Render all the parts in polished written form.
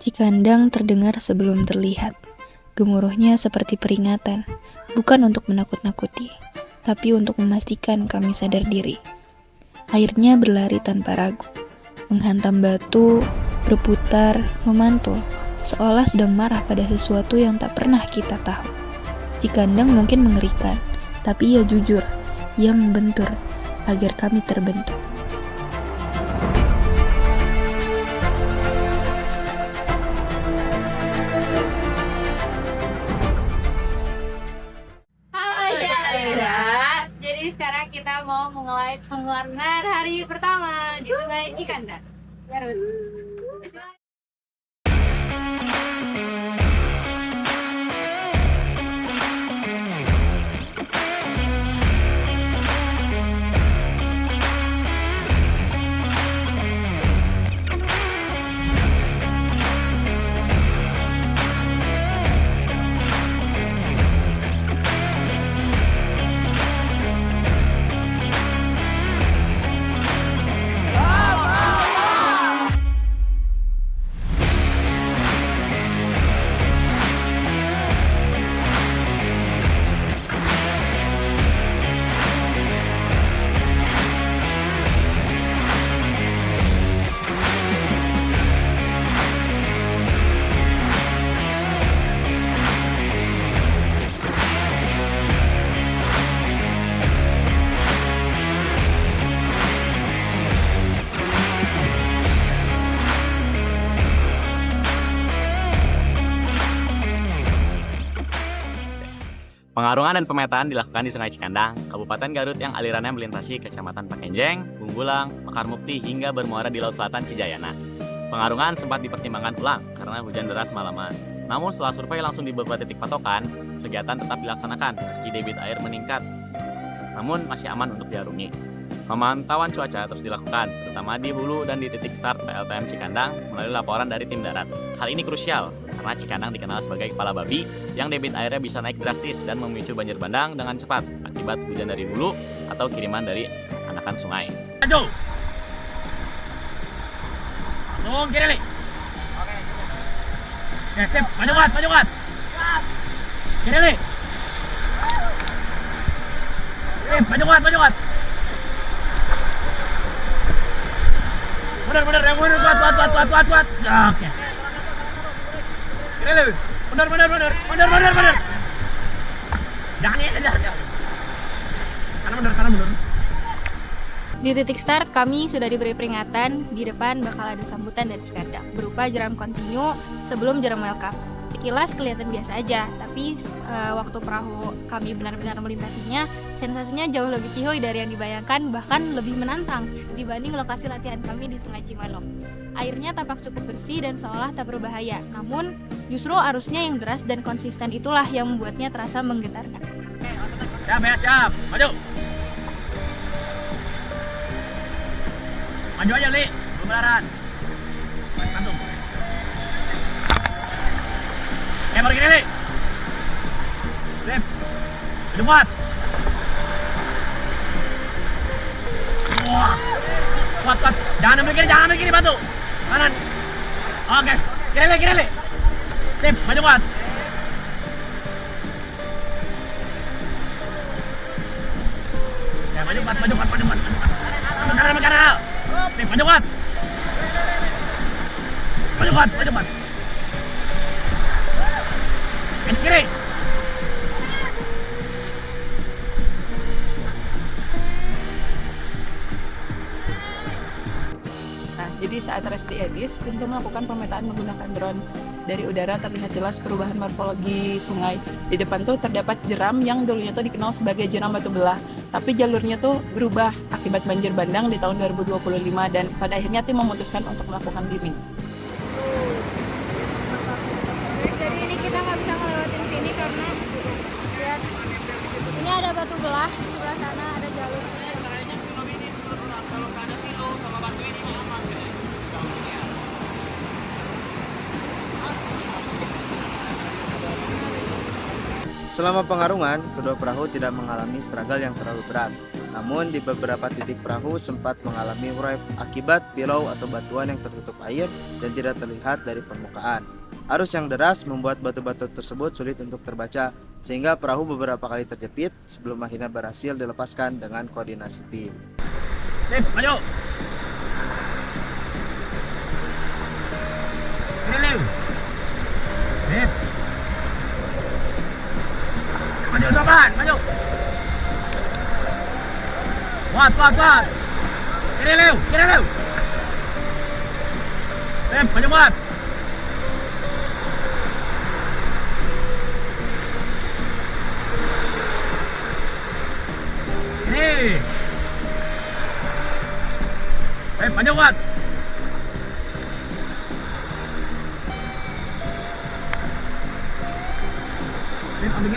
Cikandang terdengar sebelum terlihat. Gemuruhnya seperti peringatan, bukan untuk menakut-nakuti, tapi untuk memastikan kami sadar diri. Airnya berlari tanpa ragu, menghantam batu, berputar, memantul, seolah sedang marah pada sesuatu yang tak pernah kita tahu. Cikandang mungkin mengerikan, tapi ia jujur, ia membentur, agar kami terbentuk. Jadi sekarang kita mau mulai pengeluaran hari pertama di Sungai Cikandang. Garut. Pengarungan dan pemetaan dilakukan di Sungai Cikandang, Kabupaten Garut yang alirannya melintasi Kecamatan Pakenjeng, Bunggulang, Mekarmukti hingga bermuara di Laut Selatan Cijayana. Pengarungan sempat dipertimbangkan ulang karena hujan deras malaman. Namun setelah survei langsung di beberapa titik patokan, kegiatan tetap dilaksanakan meski debit air meningkat. Namun masih aman untuk diarungi. Pemantauan cuaca terus dilakukan, terutama di hulu dan di titik start PLTM Cikandang melalui laporan dari tim darat. Hal ini krusial karena Cikandang dikenal sebagai kepala babi yang debit airnya bisa naik drastis dan memicu banjir bandang dengan cepat akibat hujan dari hulu atau kiriman dari anakan sungai. Maju. Langsung kiri, Li. Oke, sip. Maju kuat, maju kuat. Kiri, Li. Sip, maju kuat, maju kuat. Benar, yang benar, kuat. Oke. Kiri, Li. Benar. Jangan. Kanan benar. Di titik start kami sudah diberi peringatan di depan bakal ada sambutan dari Cikandang berupa jeram kontinu sebelum jeram welcome. Sekilas kelihatan biasa aja, tapi waktu perahu kami benar-benar melintasinya, sensasinya jauh lebih cihuy dari yang dibayangkan, bahkan lebih menantang dibanding lokasi latihan kami di Sungai Cimanuk. Airnya tampak cukup bersih dan seolah tak berbahaya, namun justru arusnya yang deras dan konsisten itulah yang membuatnya terasa menggetarkan. Siap. Maju. Maju aja, Li. Belum belaran. Langsung. Baru gini, Li. Sip. Maju kuat. Wah. Kuat. Jangan ambil kiri, bantu. Kanan. Oke. Kiri, Li. Sip, maju kuat. Ya, maju kuat. Kanan. Sip, maju kuat. Kiri. Nah, jadi saat rest di Edis, tim melakukan pemetaan menggunakan drone. Dari udara terlihat jelas perubahan morfologi sungai. Di depan tuh terdapat jeram yang dulunya tuh dikenal sebagai jeram batu belah. Tapi jalurnya tuh berubah akibat banjir bandang di tahun 2025 dan pada akhirnya tim memutuskan untuk melakukan dimming. Jadi ini kita nggak bisa ngelewatin sini karena lihat ini ada batu belah, di sebelah sana ada jalurnya. Selama pengarungan, kedua perahu tidak mengalami struggle yang terlalu berat. Namun di beberapa titik perahu sempat mengalami urai akibat pilau atau batuan yang tertutup air dan tidak terlihat dari permukaan. Arus yang deras membuat batu-batu tersebut sulit untuk terbaca, sehingga perahu beberapa kali terjepit sebelum akhirnya berhasil dilepaskan dengan koordinasi tim. Sip, maju. Kiri Lew. Sip. Maju sobat, maju. Kuat. Kiri Lew. Sip, maju kuat. Ini. Maju kuat.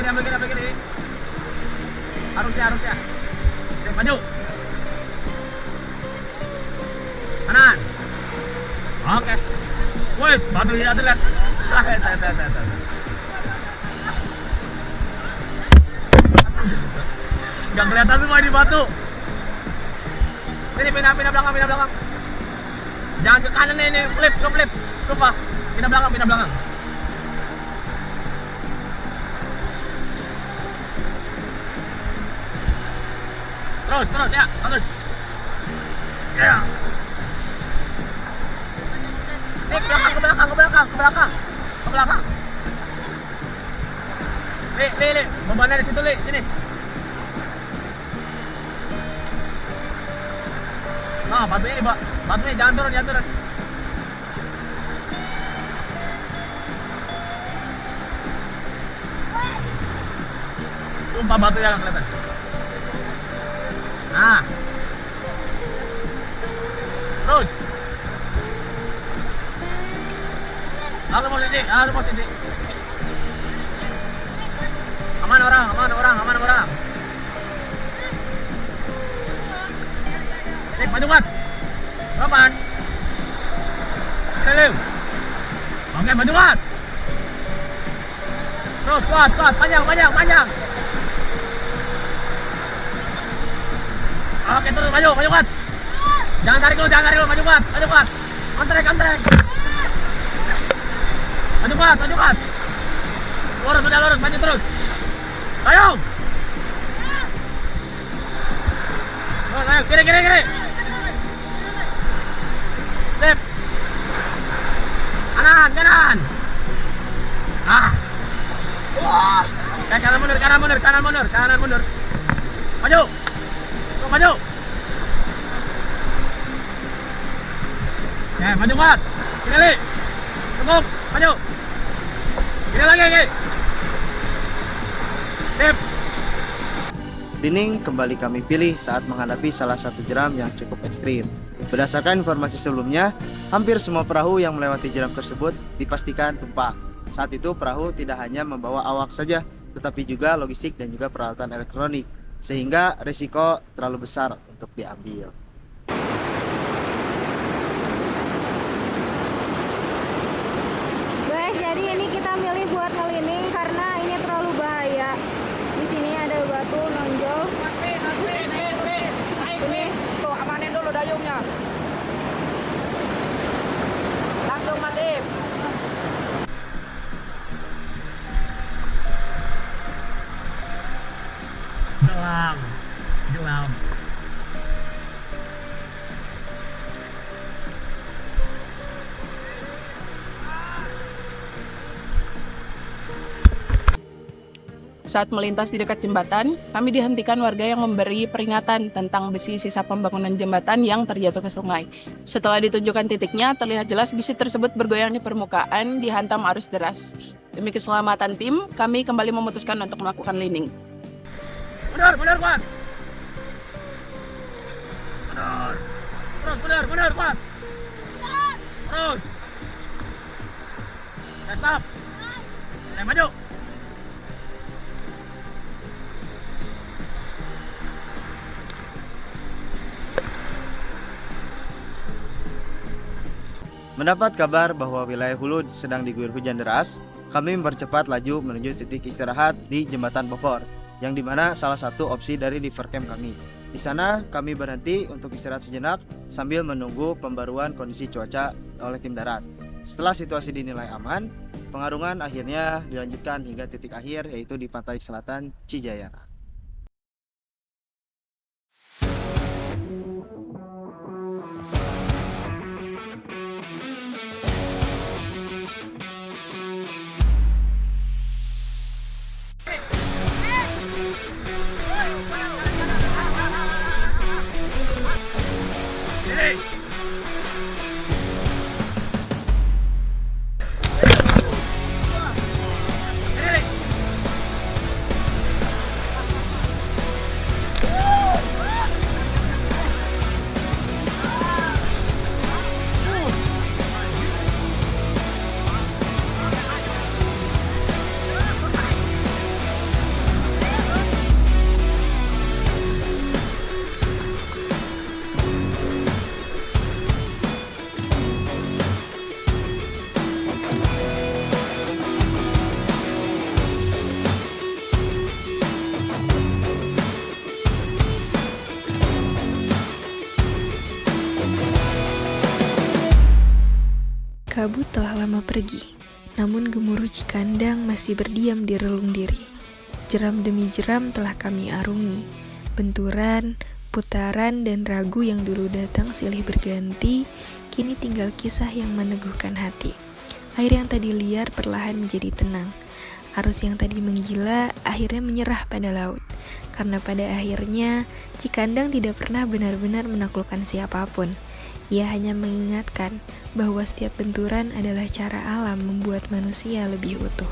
Ambil kiri. Harusnya. Maju. Kanan. Oke. Wes, batu tidak terlihat. Gak kelihatan semua di batu. Sini pindah belakang. Jangan ke kanan ini, flip. Lupa. Pindah belakang. Terus ya, bagus. Ya. Ke belakang. Li, bebannya di situ, Li, sini. Nah, batunya jangan turun. Sumpah batu yang kelihatan. Nah. Terus. Harus posisi. Aman orang. Sip, maju kuat. Kapan? Lew. Oke, maju kuat. Terus kuat, panjang. Oke, terus maju kuat. Jangan tarik dulu, maju kuat. Kontrek. Maju kuat. Lurus, maju terus. Ayo. Kiri. Sip. Kanan. Kanan mundur. Maju. Ya, maju kuat. Kiri. Cukup, maju. Kiri lagi. Sip. Dinding kembali kami pilih saat menghadapi salah satu jeram yang cukup ekstrim. Berdasarkan informasi sebelumnya, hampir semua perahu yang melewati jeram tersebut dipastikan tumpah. Saat itu perahu tidak hanya membawa awak saja, tetapi juga logistik dan juga peralatan elektronik, sehingga risiko terlalu besar untuk diambil. Guys, jadi ini kita milih buat ngelining karena ini terlalu bahaya. Di sini ada batu nonjol. Ini Tuh, amanin dulu dayungnya. Langsung masif. Gelam. Saat melintas di dekat jembatan, kami dihentikan warga yang memberi peringatan tentang besi sisa pembangunan jembatan yang terjatuh ke sungai. Setelah ditunjukkan titiknya, terlihat jelas besi tersebut bergoyang di permukaan dihantam arus deras. Demi keselamatan tim, kami kembali memutuskan untuk melakukan lining. Mundur, kuat. Mundur, kuat. Terus. Stop. Maju. Mendapat kabar bahwa wilayah hulu sedang diguyur hujan deras, kami mempercepat laju menuju titik istirahat di Jembatan Bokor, yang dimana salah satu opsi dari river camp kami. Di sana kami berhenti untuk istirahat sejenak sambil menunggu pembaruan kondisi cuaca oleh tim darat. Setelah situasi dinilai aman, pengarungan akhirnya dilanjutkan hingga titik akhir yaitu di pantai selatan Cijayana. Kabut telah lama pergi, namun gemuruh Cikandang masih berdiam di relung diri. Jeram demi jeram telah kami arungi. Benturan, putaran, dan ragu yang dulu datang silih berganti, kini tinggal kisah yang meneguhkan hati. Air yang tadi liar perlahan menjadi tenang. Arus yang tadi menggila akhirnya menyerah pada laut. Karena pada akhirnya, Cikandang tidak pernah benar-benar menaklukkan siapapun. Ia hanya mengingatkan bahwa setiap benturan adalah cara alam membuat manusia lebih utuh.